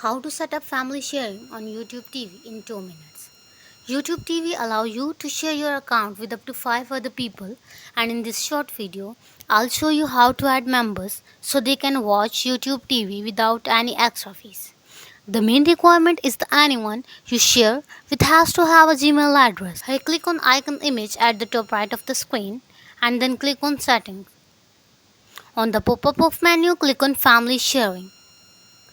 How to set up family sharing on YouTube TV in 2 minutes. YouTube TV allow you to share your account with up to 5 other people, and in this short video I'll show you how to add members so they can watch YouTube TV without any extra fees. The main requirement is that anyone you share with has to have a Gmail address. I click on icon image at the top right of the screen and then click on settings. On the pop-up of menu, click on family sharing.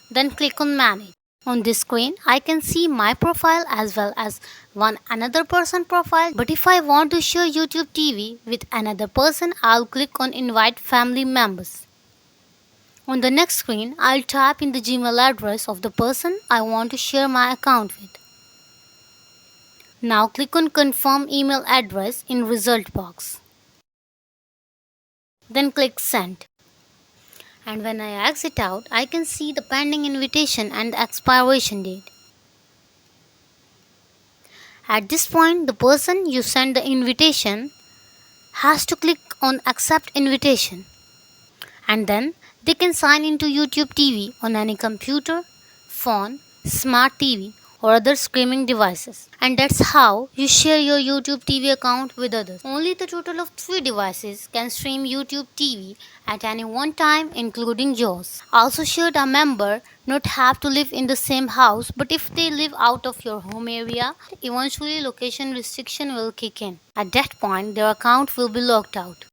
Then click on manage. On this screen, I can see my profile as well as one another person profile. But if I want to share YouTube TV with another person, I'll click on invite family members. On the next screen, I'll type in the Gmail address of the person I want to share my account with. Now click on confirm email address in result box. Then click send. And when I exit out, I can see the pending invitation and the expiration date. At this point, the person you send the invitation has to click on accept invitation. And then they can sign into YouTube TV on any computer, phone, smart TV or other streaming devices. And that's how you share your YouTube TV account with others. Only the total of 3 devices can stream YouTube TV at any one time, including yours. Also, should a member not have to live in the same house, but if they live out of your home area, eventually location restriction will kick in. At that point, their account will be locked out.